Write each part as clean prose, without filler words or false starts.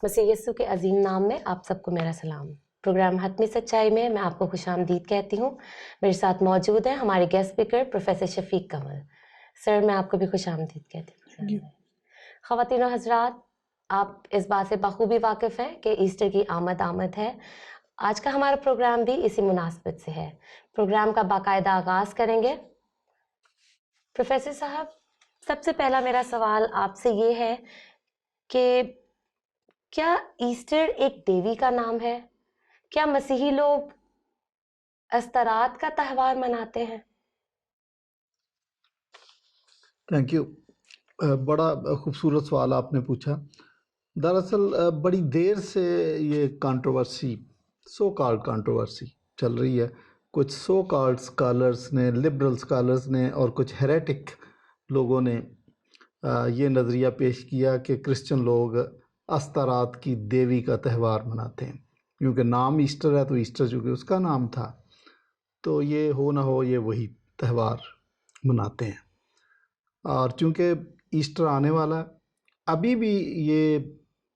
مسیح یسوع کے عظیم نام میں آپ سب کو میرا سلام۔ پروگرام حتمی سچائی میں میں آپ کو خوش آمدید کہتی ہوں۔ میرے ساتھ موجود ہیں ہمارے گیسٹ اسپیکر پروفیسر شفیق کمل۔ سر میں آپ کو بھی خوش آمدید کہتی ہوں۔ خواتین و حضرات، آپ اس بات سے بخوبی واقف ہیں کہ ایسٹر کی آمد ہے۔ آج کا ہمارا پروگرام بھی اسی مناسبت سے ہے۔ پروگرام کا باقاعدہ آغاز کریں گے۔ پروفیسر صاحب، سب سے پہلا میرا سوال آپ سے یہ ہے کہ کیا ایسٹر ایک دیوی کا نام ہے؟ کیا مسیحی لوگ استرات کا تہوار مناتے ہیں؟ تھینک یو، بڑا خوبصورت سوال آپ نے پوچھا۔ دراصل بڑی دیر سے یہ کانٹروورسی، سو کالڈ کانٹروورسی چل رہی ہے۔ کچھ سو کالڈ اسکالرس نے، لبرل اسکالرس نے اور کچھ ہیریٹک لوگوں نے یہ نظریہ پیش کیا کہ کرسچن لوگ استرات کی دیوی کا تہوار مناتے ہیں، کیونکہ نام ایسٹر ہے تو ایسٹر چونکہ اس کا نام تھا تو یہ ہو نہ ہو یہ وہی تہوار مناتے ہیں۔ اور چونکہ ایسٹر آنے والا ابھی بھی یہ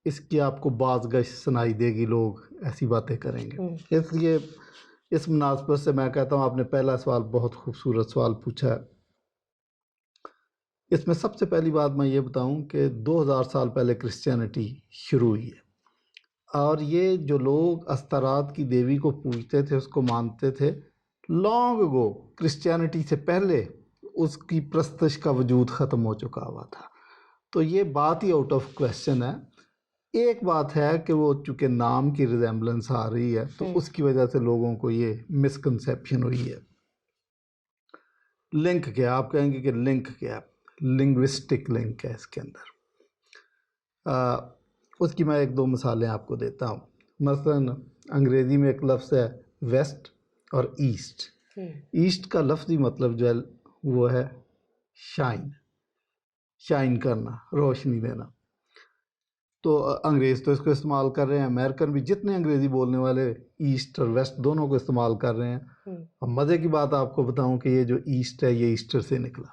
اس کی آپ کو باز گشت سنائی دے گی، لوگ ایسی باتیں کریں گے۔ اس لیے اس مناسبت سے میں کہتا ہوں آپ نے پہلا سوال بہت خوبصورت سوال پوچھا ہے۔ اس میں سب سے پہلی بات میں یہ بتاؤں کہ 2000 سال پہلے کرسچینٹی شروع ہوئی ہے، اور یہ جو لوگ استرات کی دیوی کو پوجتے تھے، اس کو مانتے تھے، لانگ اگو کرسچینٹی سے پہلے اس کی پرستش کا وجود ختم ہو چکا ہوا تھا۔ تو یہ بات ہی آؤٹ آف کویسچن ہے۔ ایک بات ہے کہ وہ چونکہ نام کی ریزیمبلنس آ رہی ہے تو اس کی وجہ سے لوگوں کو یہ مسکنسیپشن ہوئی ہے۔ لنک کیا، آپ کہیں گے کہ لنک کیا، لنگوسٹک لنک ہے اس کے اندر۔ اس کی میں ایک دو مثالیں آپ کو دیتا ہوں۔ مثلا انگریزی میں ایک لفظ ہے ویسٹ اور ایسٹ۔ ایسٹ کا لفظی مطلب جو ہے وہ ہے شائن، شائن کرنا، روشنی دینا۔ تو انگریز تو اس کو استعمال کر رہے ہیں، امریکن بھی، جتنے انگریزی بولنے والے ایسٹ اور ویسٹ دونوں کو استعمال کر رہے ہیں۔ اب مزے کی بات آپ کو بتاؤں کہ یہ جو ایسٹ ہے یہ ایسٹر سے نکلا۔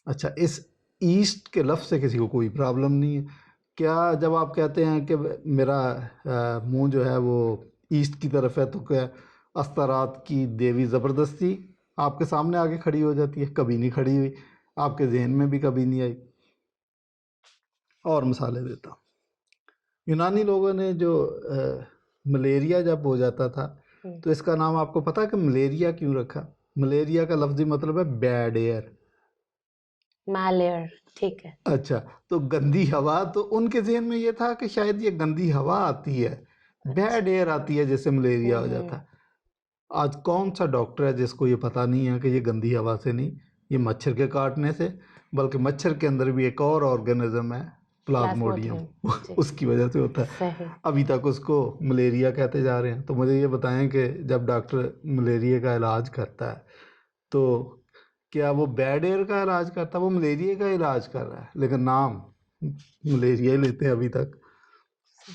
اچھا، اس ایسٹ کے لفظ سے کسی کو کوئی پرابلم نہیں ہے کیا؟ جب آپ کہتے ہیں کہ میرا منہ جو ہے وہ ایسٹ کی طرف ہے تو کیا استرات کی دیوی زبردستی آپ کے سامنے آگے کھڑی ہو جاتی ہے؟ کبھی نہیں کھڑی ہوئی، آپ کے ذہن میں بھی کبھی نہیں آئی۔ اور مثالیں دیتا ہوں۔ یونانی لوگوں نے جو ملیریا جب ہو جاتا تھا تو اس کا نام آپ کو پتہ ہے کہ ملیریا کیوں رکھا؟ ملیریا کا لفظی مطلب ہے بیڈ ایئر، میلیئر، ٹھیک ہے۔ اچھا، تو گندی ہوا، تو ان کے ذہن میں یہ تھا کہ شاید یہ گندی ہوا آتی ہے، بیڈ ایئر آتی ہے جس سے ملیریا ہو جاتا ہے۔ آج کون سا ڈاکٹر ہے جس کو یہ پتہ نہیں ہے کہ یہ گندی ہوا سے نہیں، یہ مچھر کے کاٹنے سے، بلکہ مچھر کے اندر بھی ایک اور آرگنزم ہے پلازموڈیم، اس کی وجہ سے ہوتا ہے۔ ابھی تک اس کو ملیریا کہتے جا رہے ہیں۔ تو مجھے یہ بتائیں کہ جب ڈاکٹر ملیریا کا علاج کرتا ہے تو کیا وہ بیڈ ایئر کا علاج کرتا ہے؟ وہ ملیریا کا علاج کر رہا ہے، لیکن نام ملیریا ہی لیتے ہیں ابھی تک۔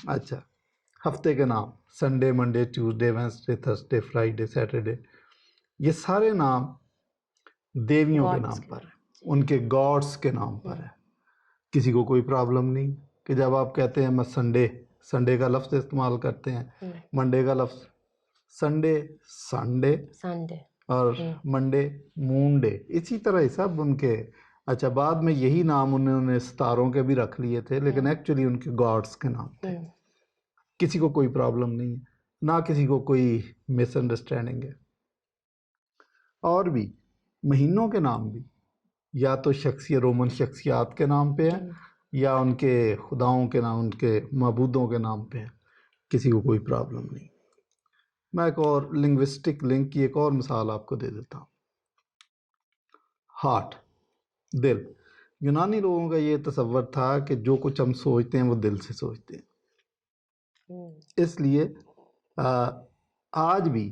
اچھا، ہفتے کے نام Sunday, Monday, Tuesday, Wednesday, Thursday, Friday, Saturday, یہ سارے نام دیویوں کے نام پر ہیں، ان کے گاڈس کے نام پر ہے۔ کسی کو کوئی پرابلم نہیں کہ جب آپ کہتے ہیں میں سنڈے کا لفظ استعمال کرتے ہیں، منڈے کا لفظ سنڈے اور منڈے مون ڈے، اسی طرح ہی سب ان کے۔ اچھا، بعد میں یہی نام انہوں نے ستاروں کے بھی رکھ لیے تھے، لیکن ایکچولی ان کے گاڈس کے نام تھے۔ کسی کو کوئی پرابلم نہیں، نہ کسی کو کوئی مس انڈرسٹینڈنگ ہے۔ اور بھی مہینوں کے نام بھی یا تو رومن شخصیات کے نام پہ ہیں یا ان کے خداؤں کے نام، ان کے معبودوں کے نام پہ ہیں، کسی کو کوئی پرابلم نہیں۔ میں ایک اور لنگوسٹک لنک کی ایک اور مثال آپ کو دے دیتا ہوں۔ ہارٹ، دل۔ یونانی لوگوں کا یہ تصور تھا کہ جو کچھ ہم سوچتے ہیں وہ دل سے سوچتے ہیں۔ اس لیے آج بھی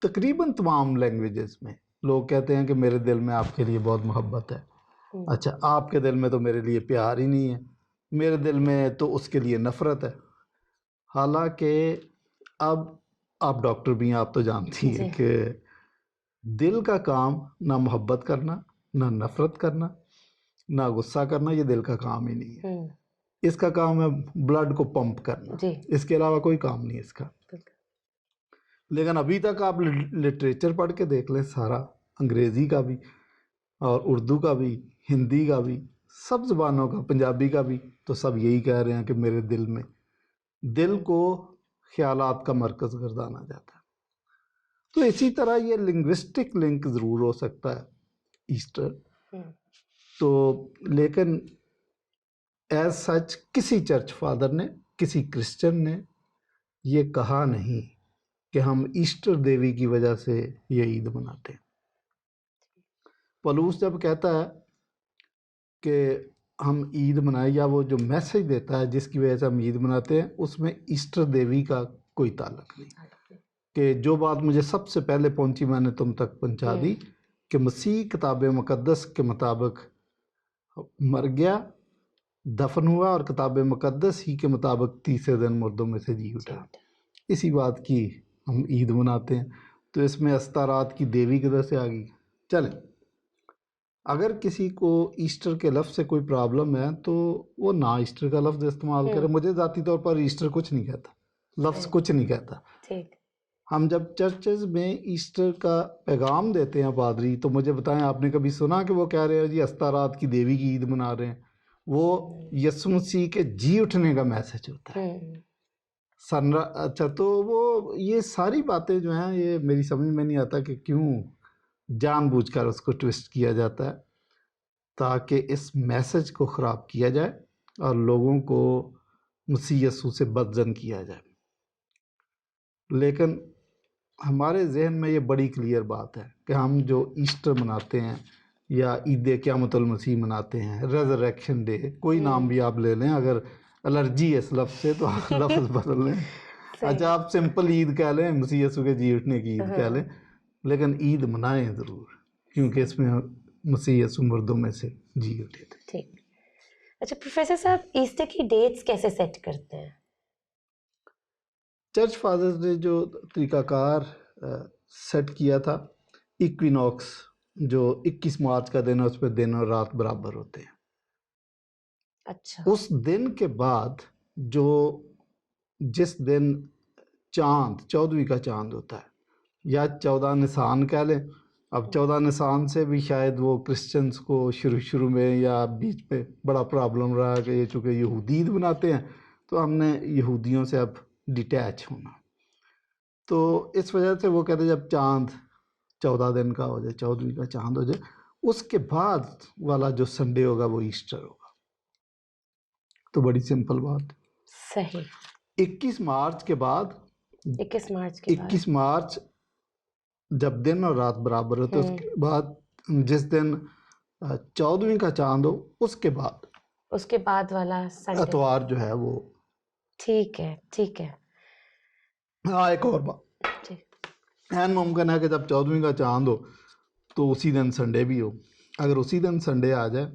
تقریباً تمام لینگویجز میں لوگ کہتے ہیں کہ میرے دل میں آپ کے لیے بہت محبت ہے۔ اچھا، آپ کے دل میں تو میرے لیے پیار ہی نہیں ہے، میرے دل میں تو اس کے لیے نفرت ہے۔ حالانکہ اب آپ ڈاکٹر بھی ہیں، آپ تو جانتی ہیں کہ دل کا کام نہ محبت کرنا، نہ نفرت کرنا، نہ غصہ کرنا، یہ دل کا کام ہی نہیں ہے۔ اس کا کام ہے بلڈ کو پمپ کرنا، جی اس کے علاوہ کوئی کام نہیں اس کا. لیکن ابھی تک آپ لٹریچر پڑھ کے دیکھ لیں، سارا انگریزی کا بھی اور اردو کا بھی، ہندی کا بھی، سب زبانوں کا، پنجابی کا بھی، تو سب یہی کہہ رہے ہیں کہ میرے دل میں، دل کو خیالات کا مرکز گردانا جاتا ہے. تو اسی طرح یہ لنگوسٹک لنک ضرور ہو سکتا ہے ایسٹر تو، لیکن ایز سچ کسی چرچ فادر نے، کسی کرسچن نے یہ کہا نہیں کہ ہم ایسٹر دیوی کی وجہ سے یہ عید مناتے ہیں. پولوس جب کہتا ہے کہ ہم عید منائیں، یا وہ جو میسج دیتا ہے جس کی وجہ سے ہم عید مناتے ہیں، اس میں ایسٹر دیوی کا کوئی تعلق نہیں، کہ جو بات مجھے سب سے پہلے پہنچی میں نے تم تک پہنچا دی، کہ مسیح کتاب مقدس کے مطابق مر گیا، دفن ہوا، اور کتاب مقدس ہی کے مطابق تیسرے دن مردوں میں سے جی اٹھا. اسی بات کی ہم عید مناتے ہیں. تو اس میں استارات کی دیوی کدھر سے آ گئی؟ چلیں، اگر کسی کو ایسٹر کے لفظ سے کوئی پرابلم ہے تو وہ نہ ایسٹر کا لفظ استعمال کرے. مجھے ذاتی طور پر ایسٹر کچھ نہیں کہتا، لفظ کچھ نہیں کہتا. ہم جب چرچز میں ایسٹر کا پیغام دیتے ہیں پادری، تو مجھے بتائیں، آپ نے کبھی سنا کہ وہ کہہ رہے ہیں جی استارات کی دیوی کی عید منا رہے ہیں؟ وہ یسوع مسیح کے جی اٹھنے کا میسج ہوتا ہے. اچھا، تو وہ یہ ساری باتیں جو ہیں، یہ میری سمجھ میں نہیں آتا کہ کیوں جان بوجھ کر اس کو ٹوسٹ کیا جاتا ہے تاکہ اس میسج کو خراب کیا جائے اور لوگوں کو مسیح یسوع سے بدظن کیا جائے. لیکن ہمارے ذہن میں یہ بڑی کلیئر بات ہے کہ ہم جو ایسٹر مناتے ہیں یا عید قیامت المسیح مناتے ہیں، ریزریکشن ڈے، کوئی نام بھی آپ لے لیں، اگر الرجی ہے اس لفظ سے تو آپ لفظ بدل لیں. اچھا، آپ سمپل عید کہہ لیں، مسیح یسوع کے جی اٹھنے کی عید کہہ لیں، لیکن عید منائیں ضرور، کیونکہ اس میں مسیح یسوع مردوں میں سے جی اٹھے تھے. ٹھیک. اچھا پروفیسر صاحب، ایسٹر کی ڈیٹس کیسے سیٹ کرتے ہیں؟ چرچ فادرز نے جو طریقہ کار سیٹ کیا تھا، ایکوینوکس جو 21 مارچ کا دن ہے، اس پہ دن اور رات برابر ہوتے ہیں. اچھا. اس دن کے بعد جو جس دن چاند 14ویں کا چاند ہوتا ہے، یا 14 نسان کہہ لیں. اب 14 نسان سے بھی شاید وہ کرسچنز کو شروع میں یا بیچ پہ بڑا پرابلم رہا کہ یہ چونکہ یہودی عید بناتے ہیں تو ہم نے یہودیوں سے اب ڈیٹیچ ہونا. تو اس وجہ سے وہ کہتے ہیں جب چاند 14 دن کا ہو جائے، 14ویں کا چاند ہو جائے، اس کے بعد والا جو سنڈے ہوگا وہ ایسٹر ہوگا. تو بڑی سمپل بات. صحیح. 21 مارچ کے بعد، 21 مارچ جب دن اور رات برابر ہو، تو اس کے بعد جس دن 14ویں کا چاند ہو، اس کے بعد والا سنڈے، اتوار جو ہے وہ. ٹھیک ہے ٹھیک ہے. ہاں، ایک اور بات، این ممکن ہے کہ جب 14ویں کا چاند ہو تو اسی دن سنڈے بھی ہو. اگر اسی دن سنڈے آ جائے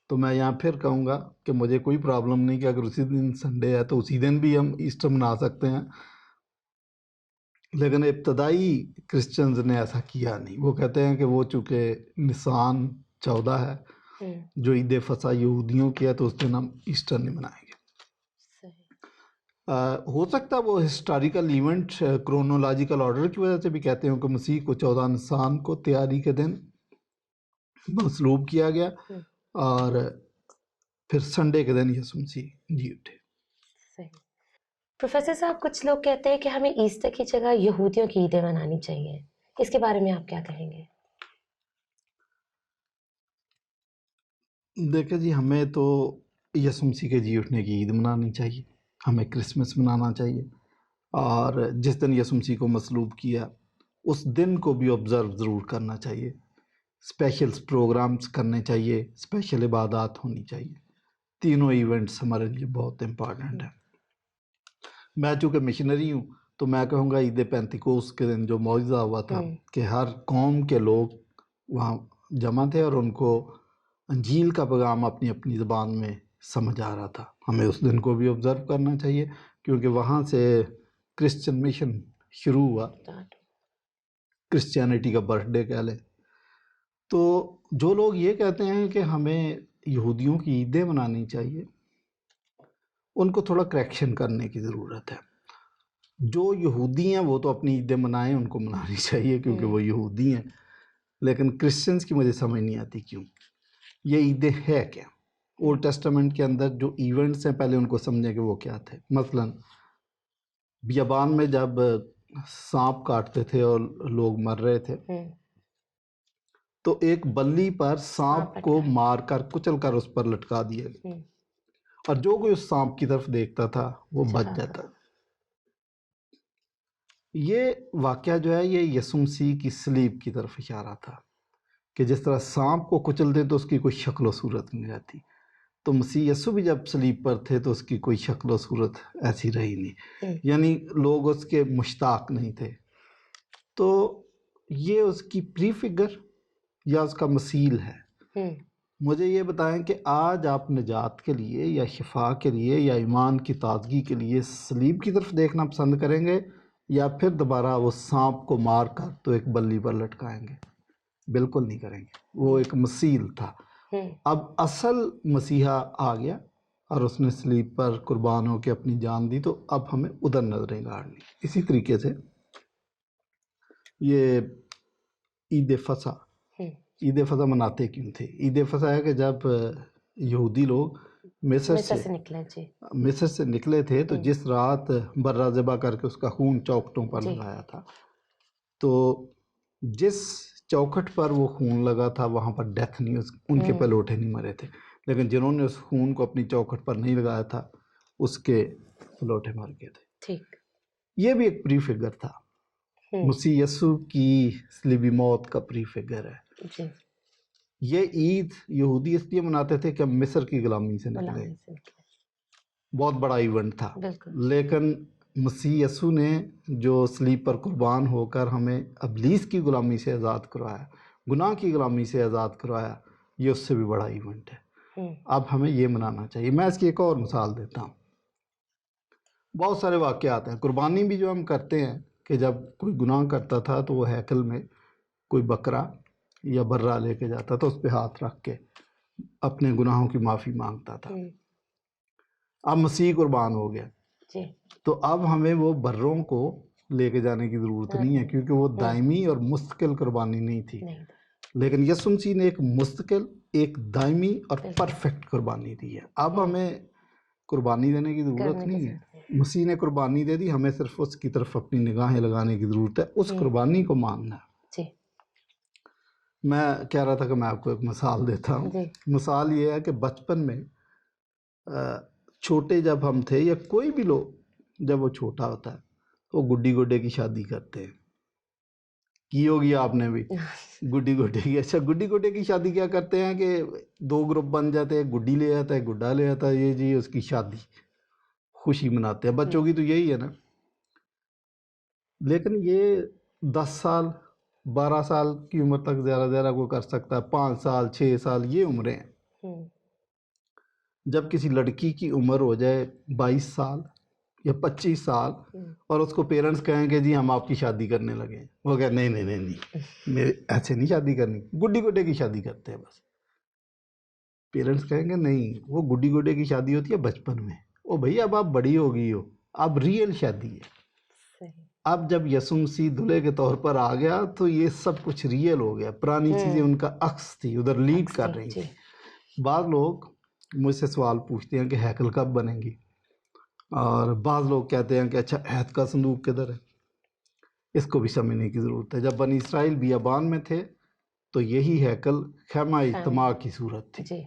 تو میں یہاں پھر کہوں گا کہ مجھے کوئی پرابلم نہیں کہ اگر اسی دن سنڈے ہے تو اسی دن بھی ہم ایسٹر منا سکتے ہیں. لیکن ابتدائی کرسچنز نے ایسا کیا نہیں. وہ کہتے ہیں کہ وہ چونکہ نسان 14 ہے، جو عید فصح یہودیوں کی ہے، تو اس دن ہم ایسٹر نہیں منائیں گے. ہو سکتا ہے وہ ہسٹوریکل ایونٹ، کرونولوجیکل آرڈر کی وجہ سے بھی کہتے ہیں کہ مسیح کو 14 نسان کو تیاری کے دن مصلوب کیا گیا، اور پھر سنڈے کے دن یسوع مسیح جی اٹھے. پروفیسر صاحب، کچھ لوگ کہتے ہیں کہ ہمیں ایسٹر کی جگہ یہودیوں کی عیدیں منانی چاہیے، اس کے بارے میں آپ کیا کہیں گے؟ دیکھیں جی، ہمیں تو یسوع مسیح کے جی اٹھنے کی عید منانی چاہیے، ہمیں کرسمس منانا چاہیے، اور جس دن یسوع مسیح کو مصلوب کیا اس دن کو بھی آبزرو ضرور کرنا چاہیے. اسپیشل پروگرامز کرنے چاہیے، اسپیشل عبادات ہونی چاہیے. تینوں ایونٹس ہمارے لیے بہت امپارٹنٹ ہیں. میں چونکہ مشنری ہوں تو میں کہوں گا عید پینتیکوس کے دن جو معجزہ ہوا تھا کہ ہر قوم کے لوگ وہاں جمع تھے اور ان کو انجیل کا پیغام اپنی اپنی زبان میں سمجھ آ رہا تھا. ہمیں اس دن کو بھی آبزرو کرنا چاہیے، کیونکہ وہاں سے کرسچن مشن شروع ہوا، کرسچینٹی کا برتھ ڈے کہہ لیں. تو جو لوگ یہ کہتے ہیں کہ ہمیں یہودیوں کی عیدیں منانی چاہیے، ان کو تھوڑا کریکشن کرنے کی ضرورت ہے. جو یہودی ہیں وہ تو اپنی عیدیں منائیں، ان کو منانی چاہیے کیونکہ وہ یہودی ہیں، لیکن کرسچنز کی مجھے سمجھ نہیں آتی کیوں. یہ عیدیں ہے کیا؟ اولڈ ٹیسٹمنٹ کے اندر جو ایونٹس ہیں پہلے ان کو سمجھیں کہ وہ کیا تھے. مثلا بیابان میں جب سانپ کاٹتے تھے اور لوگ مر رہے تھے تو ایک بلی پر سانپ کو مار کر کچل کر اس پر لٹکا دیا گیا، اور جو کوئی اس سانپ کی طرف دیکھتا تھا وہ بچ جاتا. یہ واقعہ جو ہے یہ یسوع مسیح کی صلیب کی طرف اشارہ تھا کہ جس طرح سانپ کو کچل دے تو اس کی کوئی شکل و صورت نہیں رہتی، تو مسیح یسوع بھی جب صلیب پر تھے تو اس کی کوئی شکل و صورت ایسی رہی نہیں، یعنی لوگ اس کے مشتاق نہیں تھے. تو یہ اس کی پری فگر یا اس کا مثیل ہے. مجھے یہ بتائیں کہ آج آپ نجات کے لیے یا شفا کے لیے یا ایمان کی تازگی کے لیے صلیب کی طرف دیکھنا پسند کریں گے یا پھر دوبارہ وہ سانپ کو مار کر تو ایک بلی پر لٹکائیں گے؟ بالکل نہیں کریں گے. وہ ایک مثیل تھا. اب اصل مسیحا آ گیا اور اس نے صلیب پر قربان ہو کے اپنی جان دی، تو اب ہمیں ادھر نظریں گاڑنی. اسی طریقے سے یہ عید فصح مناتے کیوں تھے؟ عید فصح ہے کہ جب یہودی لوگ مصر سے نکلے تھے تو جس رات برہ ذبح کر کے اس کا خون چوکھٹوں پر لگایا تھا، تو جس چوکھٹ پر وہ خون لگا تھا وہاں پر ڈیتھ نہیں، ان کے پلوٹے نہیں مرے تھے، لیکن جنہوں نے اس خون کو اپنی چوکھٹ پر نہیں لگایا تھا اس کے پلوٹے مر گئے تھے. یہ بھی ایک پری فگر تھا، مسیح یسوع کی صلیبی موت کا پری فگر ہے. یہ عید یہودی اس لیے مناتے تھے کہ ہم مصر کی غلامی سے نکلے، بہت بڑا ایونٹ تھا. لیکن مسیح یسوع نے جو صلیب پر قربان ہو کر ہمیں ابلیس کی غلامی سے آزاد کروایا، گناہ کی غلامی سے آزاد کروایا، یہ اس سے بھی بڑا ایونٹ ہے. اب ہمیں یہ منانا چاہیے. میں اس کی ایک اور مثال دیتا ہوں. بہت سارے واقعات ہیں. قربانی بھی جو ہم کرتے ہیں کہ جب کوئی گناہ کرتا تھا تو وہ ہیکل میں کوئی بکرا یا برہ لے کے جاتا تھا، اس پہ ہاتھ رکھ کے اپنے گناہوں کی معافی مانگتا تھا. اب مسیح قربان ہو گیا تو اب ہمیں وہ بروں کو لے کے جانے کی ضرورت نہیں ہے کیونکہ وہ دائمی اور مستقل قربانی نہیں تھی. لیکن یسوع مسیح نے ایک مستقل، ایک دائمی اور پرفیکٹ قربانی دی ہے. اب ہمیں قربانی دینے کی ضرورت نہیں ہے. مسیح نے قربانی دے دی، ہمیں صرف اس کی طرف اپنی نگاہیں لگانے کی ضرورت ہے، اس قربانی کو ماننا ہے. میں کہہ رہا تھا کہ میں آپ کو ایک مثال دیتا ہوں. مثال یہ ہے کہ بچپن میں چھوٹے جب ہم تھے یا کوئی بھی لوگ جب وہ چھوٹا ہوتا ہے وہ گڈی گڈے کی شادی کرتے ہیں. کی ہوگی آپ نے بھی گڈی گڈے کی. اچھا، گڈی گڈے کی شادی کیا کرتے ہیں کہ دو گروپ بن جاتے ہیں، گڈی لے آتا ہے، گڈا لے آتا ہے، یہ جی اس کی شادی، خوشی مناتے ہیں. بچوں کی تو یہی ہے نا. لیکن یہ 10 سال 12 سال کی عمر تک زیادہ زیادہ کوئی کر سکتا ہے، 5 سال 6 سال یہ عمریں ہیں. جب کسی لڑکی کی عمر ہو جائے 22 سال یا 25 سال اور اس کو پیرنٹس کہیں کہ جی ہم آپ کی شادی کرنے لگے، وہ کہے نہیں نہیں نہیں نہیں، میرے ایسے نہیں شادی کرنی، گڈی گڈے کی شادی کرتے ہیں بس. پیرنٹس کہیں گے نہیں، وہ گڈی گڈے کی شادی ہوتی ہے بچپن میں. او بھائی اب آپ بڑی ہو گئی ہو، اب ریئل شادی ہے. اب جب یسوع مسیح دلہے کے طور پر آ گیا تو یہ سب کچھ ریئل ہو گیا. پرانی چیزیں ان کا عکس تھی، ادھر لیڈ کر رہی تھی. بعض لوگ مجھ سے سوال پوچھتے ہیں کہ ہیکل کب بنے گی، اور بعض لوگ کہتے ہیں کہ اچھا عہد کا صندوق کدھر ہے. اس کو بھی سمجھنے کی ضرورت ہے. جب بنی اسرائیل بیابان میں تھے تو یہی ہیکل خیمہ اجتماع کی صورت تھی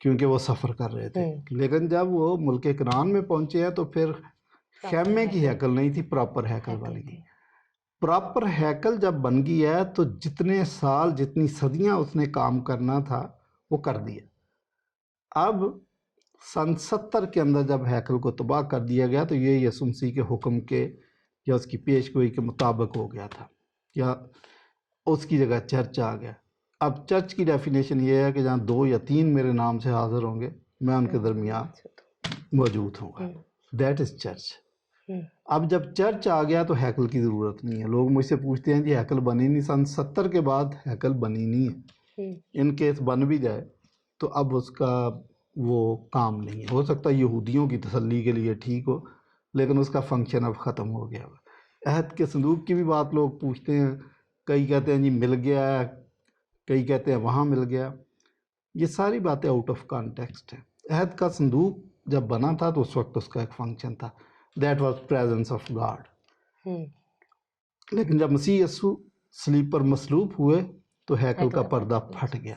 کیونکہ وہ سفر کر رہے تھے. لیکن جب وہ ملک کنعان میں پہنچے ہیں تو پھر خیمے کی ہیکل نہیں تھی، پراپر ہیکل بن گئی. پراپر ہیکل جب بن گئی ہے تو جتنے سال جتنی صدیاں اس نے کام کرنا تھا وہ کر دیا. اب سن 70 کے اندر جب ہیکل کو تباہ کر دیا گیا تو یہ یسوع مسیح کے حکم کے یا اس کی پیش گوئی کے مطابق ہو گیا تھا، یا اس کی جگہ چرچ آ گیا. اب چرچ کی ڈیفینیشن یہ ہے کہ جہاں 2 یا 3 میرے نام سے حاضر ہوں گے میں ان کے درمیان موجود ہوں گا. That is church. اب جب چرچ آ گیا تو ہیکل کی ضرورت نہیں ہے. لوگ مجھ سے پوچھتے ہیں جی ہیکل بنی نہیں. سن 70 کے بعد ہیکل بنی نہیں ہے. ان کیس بن بھی جائے تو اب اس کا وہ کام نہیں ہے. ہو سکتا ہے یہودیوں کی تسلی کے لیے ٹھیک ہو، لیکن اس کا فنکشن اب ختم ہو گیا. عہد کے صندوق کی بھی بات لوگ پوچھتے ہیں، کئی کہتے ہیں جی مل گیا ہے، کئی کہتے ہیں وہاں مل گیا. یہ ساری باتیں آؤٹ آف کانٹیکسٹ ہیں. عہد کا صندوق جب بنا تھا تو اس وقت اس کا ایک فنکشن تھا، that was presence of God. لیکن جب مسیح یسوع صلیب پر مصلوب ہوئے تو ہیکل کا پردہ پھٹ گیا.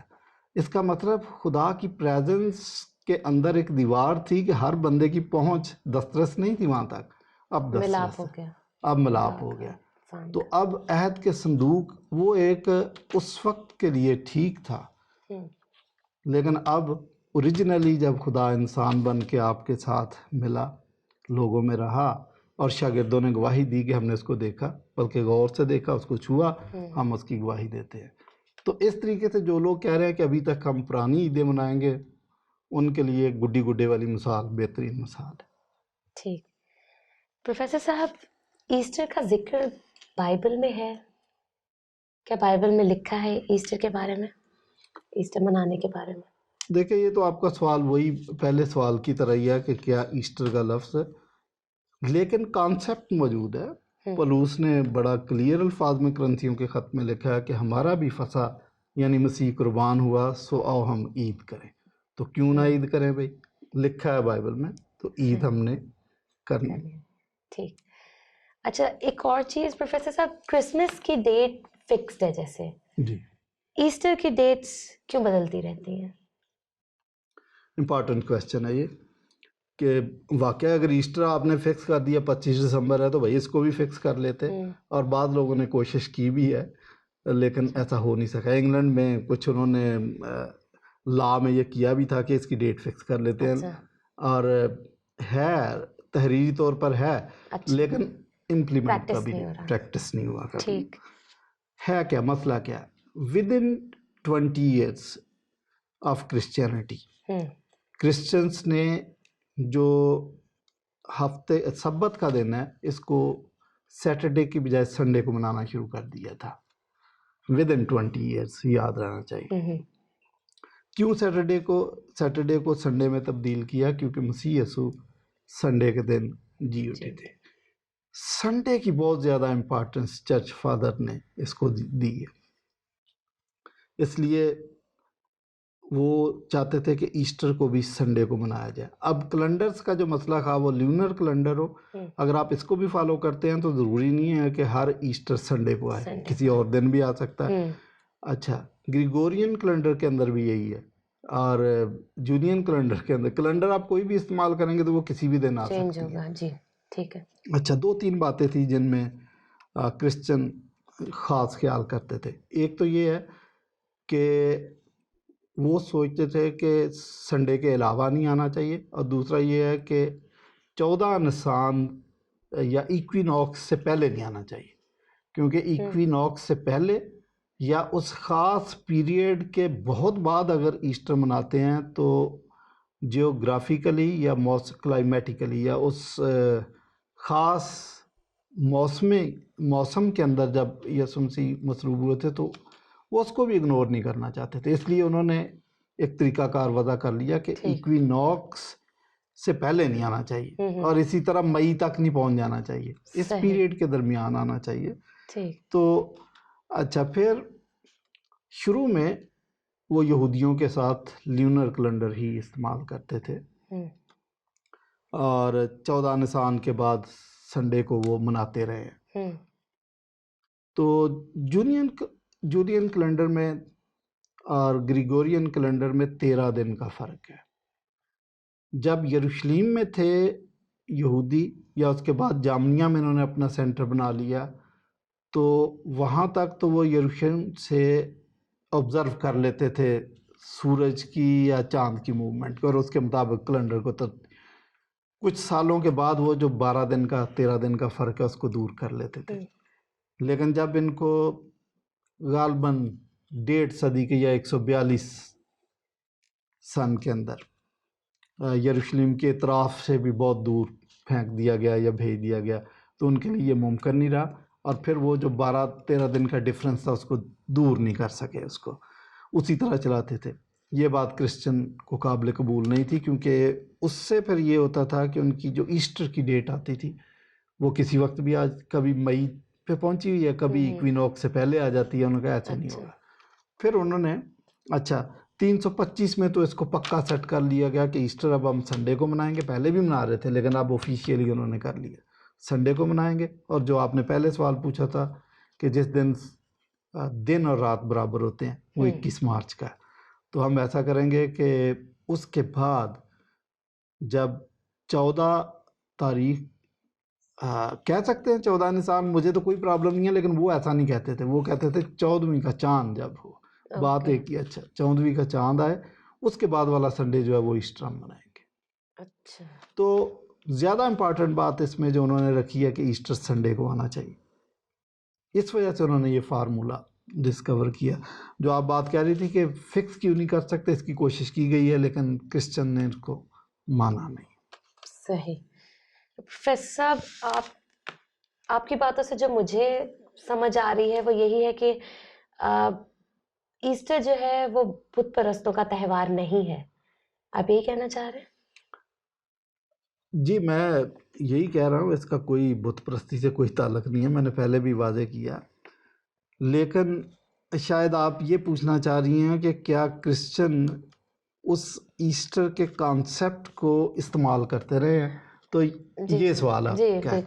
اس کا مطلب خدا کی پریزنس کے اندر ایک دیوار تھی کہ ہر بندے کی پہنچ دسترس نہیں تھی وہاں تک، اب ملاپ دسترس ہو ہے، گیا. اب ملاپ ہو گیا. تو اب عہد کے صندوق وہ ایک اس وقت کے لیے ٹھیک تھا، لیکن اب اوریجنلی جب خدا انسان بن کے آپ کے ساتھ ملا، لوگوں میں رہا، اور شاگردوں نے گواہی دی کہ ہم نے اس کو دیکھا، بلکہ غور سے دیکھا، اس کو چھوا، ہم اس کی گواہی دیتے ہیں. تو اس طریقے سے جو لوگ کہہ رہے ہیں کہ ابھی تک ہم پرانی عیدیں منائیں گے، ان کے لیے گڈی گڈے والی مثال بہترین مثال ہے. ٹھیک. پروفیسر صاحب، ایسٹر کا ذکر بائبل میں ہے کیا؟ بائبل میں لکھا ہے ایسٹر کے بارے میں، ایسٹر منانے کے بارے میں؟ دیکھیں یہ تو آپ کا سوال وہی پہلے سوال کی طرح ہی ہے کہ کیا ایسٹر کا لفظ ہے، لیکن کانسیپٹ موجود ہے. پولوس نے بڑا کلیئر الفاظ میں کرنتھیوں کے خط میں لکھا ہے کہ ہمارا بھی فصح یعنی مسیح قربان ہوا، سو آؤ ہم عید کریں. تو کیوں نہ عید کریں بھائی، لکھا ہے بائبل میں، تو عید ہم نے کرنی. ٹھیک. اچھا، ایک اور چیز پروفیسر صاحب، کرسمس کی ڈیٹ فکسڈ ہے جیسے، جی. ایسٹر کی ڈیٹس کیوں بدلتی رہتی ہیں؟ امپارٹنٹ کویسچن ہے یہ کہ واقعہ اگر ایسٹر آپ نے فکس کر دیا 25 دسمبر ہے تو بھائی اس کو بھی فکس کر لیتے. اور بعض لوگوں نے کوشش کی بھی ہے لیکن ایسا ہو نہیں سکا. انگلینڈ میں کچھ انہوں نے لا میں یہ کیا بھی تھا کہ اس کی ڈیٹ فکس کر لیتے ہیں، اور ہے تحریری طور پر ہے، لیکن امپلیمنٹ کا بھی پریکٹس نہیں ہوا کبھی. ہے کیا مسئلہ، کیا with in 20 years of Christianity Christians نے جو ہفتے سبت کا دن ہے اس کو سیٹرڈے کی بجائے سنڈے کو منانا شروع کر دیا تھا. ود ان 20 years، یاد رہنا چاہیے. کیوں سیٹرڈے کو سنڈے میں تبدیل کیا؟ کیونکہ مسیح یسوع سنڈے کے دن جی اٹھے تھے. سنڈے کی بہت زیادہ امپارٹنس چرچ فادر نے اس کو دی ہے، اس لیے وہ چاہتے تھے کہ ایسٹر کو بھی سنڈے کو منایا جائے. اب کیلنڈرز کا جو مسئلہ تھا وہ لیونر کیلنڈر ہو، اگر آپ اس کو بھی فالو کرتے ہیں تو ضروری نہیں ہے کہ ہر ایسٹر سنڈے کو آئے، کسی اور دن بھی آ سکتا ہے. اچھا، گریگورین کیلنڈر کے اندر بھی یہی ہے، اور جولین کیلنڈر کے اندر، کیلنڈر آپ کوئی بھی استعمال کریں گے تو وہ کسی بھی دن آ سکتی ہے. جی ٹھیک ہے. اچھا، 2-3 باتیں تھیں جن میں کرسچن خاص خیال کرتے تھے. ایک تو یہ ہے کہ وہ سوچتے تھے کہ سنڈے کے علاوہ نہیں آنا چاہیے، اور دوسرا یہ ہے کہ 14 نسان یا ایکویناکس سے پہلے نہیں آنا چاہیے، کیونکہ ایکویناکس سے پہلے یا اس خاص پیریڈ کے بہت بعد اگر ایسٹر مناتے ہیں تو جیوگرافیکلی یا کلائمیٹیکلی یا اس خاص موسم کے اندر جب یسوع مسیح مصلوب ہوئے تھے تو وہ اس کو بھی اگنور نہیں کرنا چاہتے تھے. اس لیے انہوں نے ایک طریقہ کار وضع کر لیا کہ ایکویناکس سے پہلے نہیں آنا چاہیے، اور اسی طرح مئی تک نہیں پہنچ جانا چاہیے، اس پیریڈ کے درمیان آنا چاہیے. تو اچھا، پھر شروع میں وہ یہودیوں کے ساتھ لیونر کیلنڈر ہی استعمال کرتے تھے، اور 14 نسان کے بعد سنڈے کو وہ مناتے رہے. تو جولین کیلنڈر میں اور گریگورین کیلنڈر میں 13 دن کا فرق ہے. جب یروشلیم میں تھے یہودی، یا اس کے بعد جامنیہ میں انہوں نے اپنا سینٹر بنا لیا، تو وہاں تک تو وہ یروشلم سے آبزرو کر لیتے تھے سورج کی یا چاند کی موومنٹ کو، اور اس کے مطابق کیلنڈر کو. تو کچھ سالوں کے بعد وہ جو 12 دن کا 13 دن کا فرق ہے اس کو دور کر لیتے تھے. لیکن جب ان کو غالباً 1.5 صدی کے یا 142 سن کے اندر یروشلم کے اطراف سے بھی بہت دور پھینک دیا گیا یا بھیج دیا گیا، تو ان کے لیے یہ ممکن نہیں رہا، اور پھر وہ جو 12-13 دن کا ڈفرنس تھا اس کو دور نہیں کر سکے، اس کو اسی طرح چلاتے تھے. یہ بات کرسچن کو قابل قبول نہیں تھی، کیونکہ اس سے پھر یہ ہوتا تھا کہ ان کی جو ایسٹر کی ڈیٹ آتی تھی وہ کسی وقت بھی آج کبھی مئی پہ پہنچی ہوئی ہے، کبھی ایکوینوکس سے پہلے آ جاتی ہے. انہوں نے کہا ایسے نہیں ہوگا. پھر انہوں نے 325 میں تو اس کو پکا سیٹ کر لیا گیا کہ ایسٹر اب ہم سنڈے کو منائیں گے. پہلے بھی منا رہے تھے لیکن اب آفیشیلی انہوں نے کر لیا سنڈے کو منائیں گے. اور جو آپ نے پہلے سوال پوچھا تھا کہ جس دن اور رات برابر ہوتے ہیں وہ 21 مارچ کا ہے، تو ہم ایسا کریں گے کہ اس کے بعد جب 14 تاریخ کہہ سکتے ہیں 14 نسان، مجھے تو کوئی پرابلم نہیں ہے، لیکن وہ ایسا نہیں کہتے تھے. وہ کہتے تھے 14ویں کا چاند جب ہو. بات ایک ہی. 14ویں کا چاند آئے اس کے بعد والا سنڈے جو ہے وہ ایسٹر ہم منائیں گے. تو زیادہ امپارٹنٹ بات اس میں جو انہوں نے رکھی ہے کہ ایسٹر سنڈے کو آنا چاہیے. اس وجہ سے انہوں نے یہ فارمولا ڈسکور کیا. جو آپ بات کہہ رہی تھی کہ فکس کیوں نہیں کر سکتے، اس کی کوشش کی گئی ہے لیکن کرسچن نے اس کو مانا نہیں. صحیح. پروفیسر صاحب، آپ کی باتوں سے جو مجھے سمجھ آ رہی ہے وہ یہی ہے کہ ایسٹر جو ہے وہ بت پرستوں کا تہوار نہیں ہے. آپ یہی کہنا چاہ رہے ہیں؟ جی میں یہی کہہ رہا ہوں، اس کا کوئی بت پرستی سے کوئی تعلق نہیں ہے. میں نے پہلے بھی واضح کیا. لیکن شاید آپ یہ پوچھنا چاہ رہی ہیں کہ کیا کرسچن اس ایسٹر کے کانسیپٹ کو استعمال کرتے رہے ہیں، تو یہ سوال آپ کا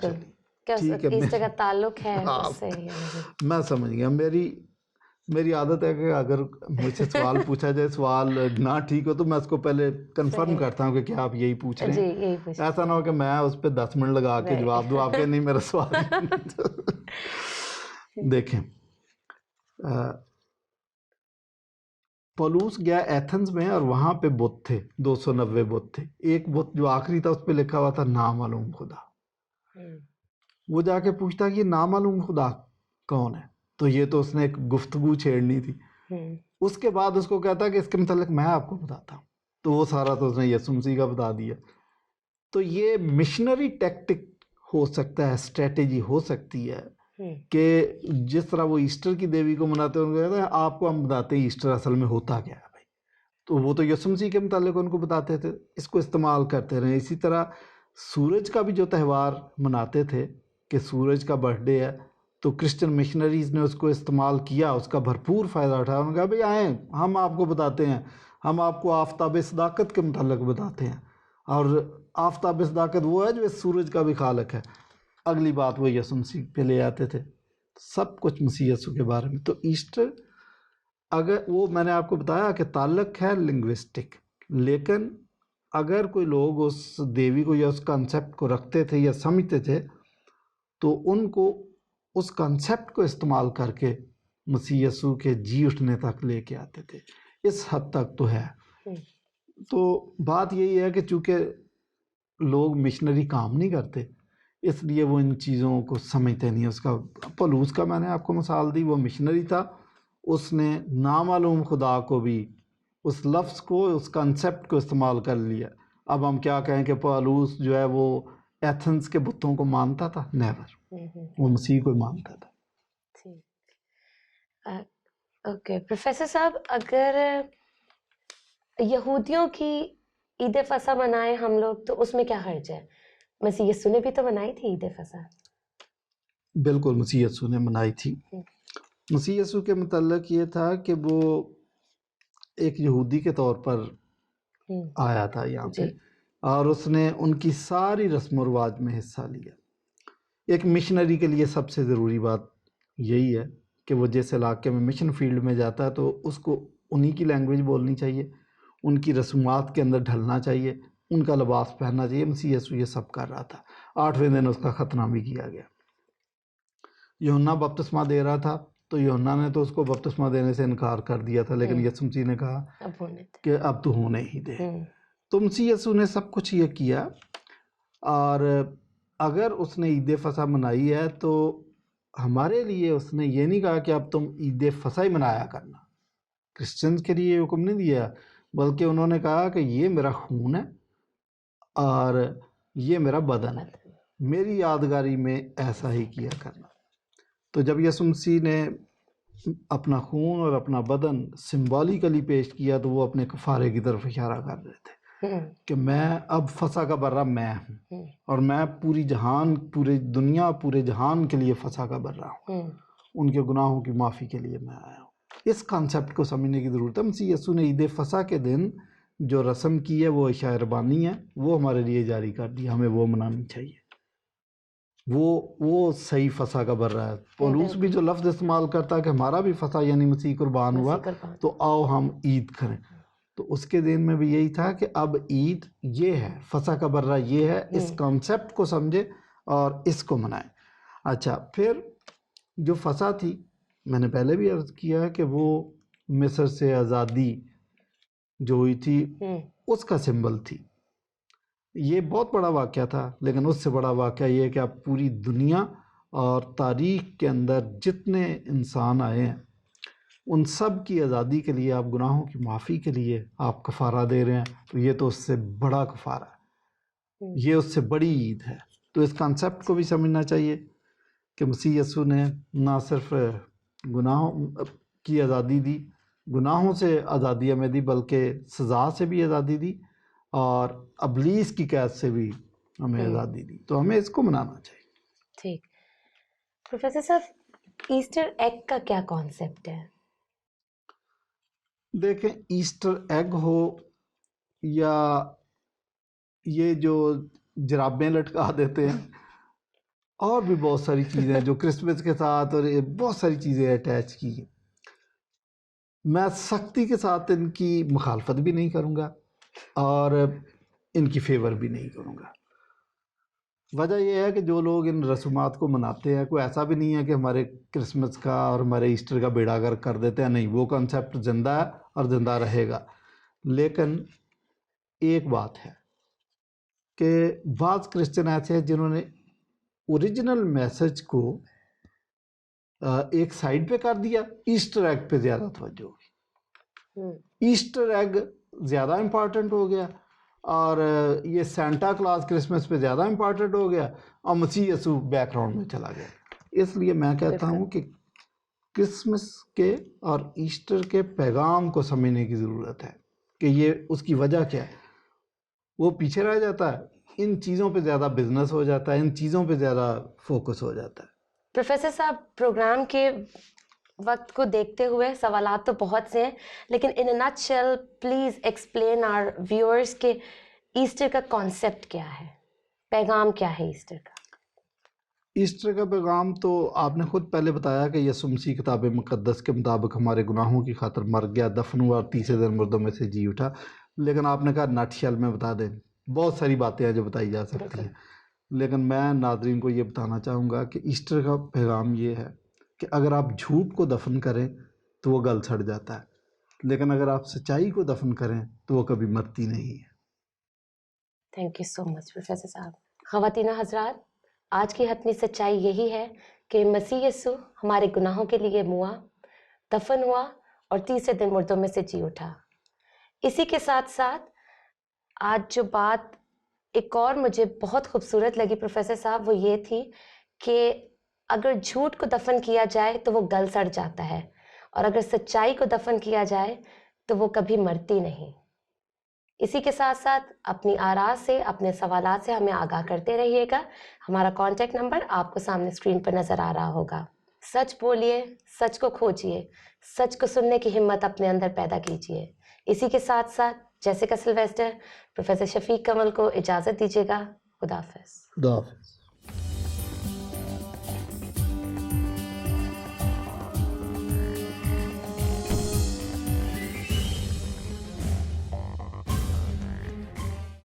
ٹھیک ہے. ایسٹر کا تعلق ہے اس سے. میں سمجھ گیا. میری عادت ہے کہ اگر مجھ سے سوال پوچھا جائے، سوال نہ ٹھیک ہو تو میں اس کو پہلے کنفرم کرتا ہوں کہ کیا آپ یہی پوچھ رہے ہیں. ایسا نہ ہو کہ میں اس پہ 10 منٹ لگا کے جواب دوں، آپ کے نہیں میرا سوال. دیکھیں، پولوس گیا ایتھنز میں اور وہاں پہ بت تھے، 290 بت تھے. ایک بت جو آخری تھا اس پہ لکھا ہوا تھا نامعلوم خدا. وہ جا کے پوچھتا کہ یہ نامعلوم خدا کون ہے، تو یہ تو اس نے ایک گفتگو چھیڑنی تھی. اس کے بعد اس کو کہتا کہ اس کے متعلق میں آپ کو بتاتا ہوں، تو وہ سارا تو اس نے یسوع مسیح کا بتا دیا. تو یہ مشنری ٹیکٹک ہو سکتا ہے، اسٹریٹجی ہو سکتی ہے کہ جس طرح وہ ایسٹر کی دیوی کو مناتے ہیں، کہتے ہیں آپ کو ہم بتاتے ہیں ایسٹر اصل میں ہوتا کیا ہے بھائی. تو وہ تو یسوع مسیح کے متعلق ان کو بتاتے تھے، اس کو استعمال کرتے رہے. اسی طرح سورج کا بھی جو تہوار مناتے تھے کہ سورج کا برتھ ڈے ہے، تو کرسچن مشنریز نے اس کو استعمال کیا، اس کا بھرپور فائدہ اٹھایا. انہوں نے کہا بھئی آئیں ہم آپ کو بتاتے ہیں، ہم آپ کو آفتاب صداقت کے متعلق بتاتے ہیں، اور آفتاب صداقت وہ ہے جو اس سورج کا بھی خالق ہے. اگلی بات وہ یسوع مسیح پہ لے آتے تھے، سب کچھ مسیح یسوع کے بارے میں. تو ایسٹر اگر وہ میں نے آپ کو بتایا کہ تعلق ہے لنگوسٹک، لیکن اگر کوئی لوگ اس دیوی کو یا اس کنسیپٹ کو رکھتے تھے یا سمجھتے تھے تو ان کو اس کنسیپٹ کو استعمال کر کے مسیح یسوع کے جی اٹھنے تک لے کے آتے تھے. اس حد تک تو ہے. تو بات یہی ہے کہ چونکہ لوگ مشنری کام نہیں کرتے اس لیے وہ ان چیزوں کو سمجھتے نہیں. اس کا پولوس کا میں نے آپ کو مثال دی، وہ مشنری تھا، اس نے نامعلوم خدا کو بھی، اس لفظ کو، اس کنسیپٹ کو استعمال کر لیا. اب ہم کیا کہیں کہ پولوس جو ہے وہ ایتھنز کے بتوں کو مانتا تھا؟ نیور. وہ مسیح کو مانتا تھا. اوکے پروفیسر صاحب، اگر یہودیوں کی عید فصح منائے ہم لوگ تو اس میں کیا حرج ہے؟ مسیح یسوع نے بھی تو منائی تھی عید فصح. بالکل مسیح یسوع نے منائی تھی. مسیح یسوع کے متعلق یہ تھا کہ وہ ایک یہودی کے طور پر آیا تھا یہاں پہ، اور اس نے ان کی ساری رسم و رواج میں حصہ لیا. ایک مشنری کے لیے سب سے ضروری بات یہی ہے کہ وہ جس علاقے میں مشن فیلڈ میں جاتا ہے تو اس کو انہی کی لینگویج بولنی چاہیے، ان کی رسومات کے اندر ڈھلنا چاہیے، ان کا لباس پہننا چاہیے. مسیح یسوع یہ سب کر رہا تھا. 8ویں دن اس کا ختنہ بھی کیا گیا. یوحنا بپتسمہ دے رہا تھا تو یوحنا نے تو اس کو بپتسمہ دینے سے انکار کر دیا تھا، لیکن یسوع مسیح نے کہا کہ اب تو ہونے ہی دے. تو مسیح یسوع نے سب کچھ یہ کیا. اور اگر اس نے عید فصح منائی ہے تو ہمارے لیے اس نے یہ نہیں کہا کہ اب تم عید فصح ہی منایا کرنا. کرسچنز کے لیے حکم نہیں دیا، بلکہ انہوں نے کہا کہ یہ میرا خون ہے اور یہ میرا بدن ہے، میری یادگاری میں ایسا ہی کیا کرنا. تو جب یسوع مسیح نے اپنا خون اور اپنا بدن سمبولیکلی پیش کیا تو وہ اپنے کفارے کی طرف اشارہ کر رہے تھے کہ میں اب فسح کا برہ میں ہوں اور میں پوری جہان، پورے دنیا، پورے جہان کے لیے فسح کا برہ ہوں، ان کے گناہوں کی معافی کے لیے میں آیا ہوں۔ اس کانسیپٹ کو سمجھنے کی ضرورت ہے۔ مسیح یسوع نے عید فسح کے دن جو رسم کی ہے وہ عشاء ربانی ہے، وہ ہمارے لیے جاری کر دی، ہمیں وہ منانی چاہیے۔ وہ صحیح فسح کا برہ ہے۔ پولوس بھی جو لفظ استعمال کرتا ہے کہ ہمارا بھی فسح یعنی مسیح قربان ہوا، تو آؤ ہم عید کریں، تو اس کے دین میں بھی یہی تھا کہ اب عید یہ ہے، فسح کا برہ یہ ہے، اس کانسیپٹ کو سمجھے اور اس کو منائیں۔ اچھا، پھر جو فسح تھی، میں نے پہلے بھی عرض کیا ہے کہ وہ مصر سے آزادی جو ہوئی تھی اس کا سمبل تھی۔ یہ بہت بڑا واقعہ تھا، لیکن اس سے بڑا واقعہ یہ ہے کہ آپ پوری دنیا اور تاریخ کے اندر جتنے انسان آئے ہیں ان سب کی آزادی کے لیے، آپ گناہوں کی معافی کے لیے آپ کفارہ دے رہے ہیں، تو یہ تو اس سے بڑا کفارہ ہے، یہ اس سے بڑی عید ہے۔ تو اس کانسیپٹ کو بھی سمجھنا چاہیے کہ مسیح یسوع نے نہ صرف گناہوں کی آزادی دی، گناہوں سے آزادی ہمیں دی، بلکہ سزا سے بھی آزادی دی اور ابلیس کی قید سے بھی ہمیں آزادی دی، تو ہمیں اس کو منانا چاہیے۔ ٹھیک، پروفیسر صاحب ایسٹر ایگ کا کیا کانسیپٹ ہے؟ دیکھیں، ایسٹر ایگ ہو یا یہ جو جرابیں لٹکا دیتے ہیں، اور بھی بہت ساری چیزیں جو کرسمس کے ساتھ، اور بہت ساری چیزیں اٹیچ کی ہیں، میں سختی کے ساتھ ان کی مخالفت بھی نہیں کروں گا اور ان کی فیور بھی نہیں کروں گا۔ وجہ یہ ہے کہ جو لوگ ان رسومات کو مناتے ہیں، کوئی ایسا بھی نہیں ہے کہ ہمارے کرسمس کا اور ہمارے ایسٹر کا بیڑا گرک کر دیتے ہیں، نہیں، وہ کنسیپٹ زندہ ہے اور زندہ رہے گا۔ لیکن ایک بات ہے کہ بعض کرسچن ایسے ہیں جنہوں نے اوریجنل میسج کو ایک سائڈ پہ کر دیا، ایسٹر ایگ پہ زیادہ توجہ ہوگی، ایسٹر ایگ زیادہ امپورٹنٹ ہو گیا اور یہ سینٹا کلاس کرسمس پہ زیادہ امپورٹنٹ ہو گیا اور مسیح یسوع بیک گراؤنڈ میں چلا گیا۔ اس لیے میں کہتا ہوں کہ کرسمس کے اور ایسٹر کے پیغام کو سمجھنے کی ضرورت ہے کہ یہ اس کی وجہ کیا ہے۔ وہ پیچھے رہ جاتا ہے، ان چیزوں پہ زیادہ بزنس ہو جاتا ہے، ان چیزوں پہ زیادہ فوکس ہو جاتا ہے۔ پروفیسر صاحب، پروگرام کے وقت کو دیکھتے ہوئے سوالات تو بہت سے ہیں، لیکن in a nutshell please explain our viewers کہ ایسٹر کا کانسیپٹ کیا ہے، پیغام کیا ہے ایسٹر کا؟ ایسٹر کا پیغام تو آپ نے خود پہلے بتایا کہ یسوع مسیح کتاب مقدس کے مطابق ہمارے گناہوں کی خاطر مر گیا، دفن ہوا اور تیسرے دن مردوں میں سے جی اٹھا۔ لیکن آپ نے کہا نٹ شیل میں بتا دیں، بہت ساری باتیں ہیں جو بتائی جا سکتی ہیں، لیکن میں ناظرین کو یہ بتانا چاہوں گا کہ ایسٹر کا پیغام یہ ہے کہ اگر آپ جھوٹ کو دفن کریں تو وہ گل سڑ جاتا ہے، لیکن اگر آپ سچائی کو دفن کریں تو وہ کبھی مرتی نہیں ہے۔ Thank you so much professor صاحب۔ خواتین و حضرات، آج کی حتمی سچائی یہی ہے کہ مسیح یسوع ہمارے گناہوں کے لیے موا، دفن ہوا اور تیسرے دن مردوں میں سے جی اٹھا۔ اسی کے ساتھ ساتھ آج جو بات ایک اور مجھے بہت خوبصورت لگی پروفیسر صاحب، وہ یہ تھی کہ اگر جھوٹ کو دفن کیا جائے تو وہ گل سڑ جاتا ہے، اور اگر سچائی کو دفن کیا جائے تو وہ کبھی مرتی نہیں۔ اسی کے ساتھ ساتھ اپنی آراء سے، اپنے سوالات سے ہمیں آگاہ کرتے رہیے گا۔ ہمارا کانٹیکٹ نمبر آپ کو سامنے اسکرین پر نظر آ رہا ہوگا۔ سچ بولیے، سچ کو کھوجیے، سچ کو سننے کی ہمت اپنے اندر پیدا کیجیے۔ اسی کے ساتھ ساتھ جیسیکا سلویسٹر، پروفیسر شفیق کمل کو اجازت دیجیے گا۔ خدا حافظ۔ خدا حافظ۔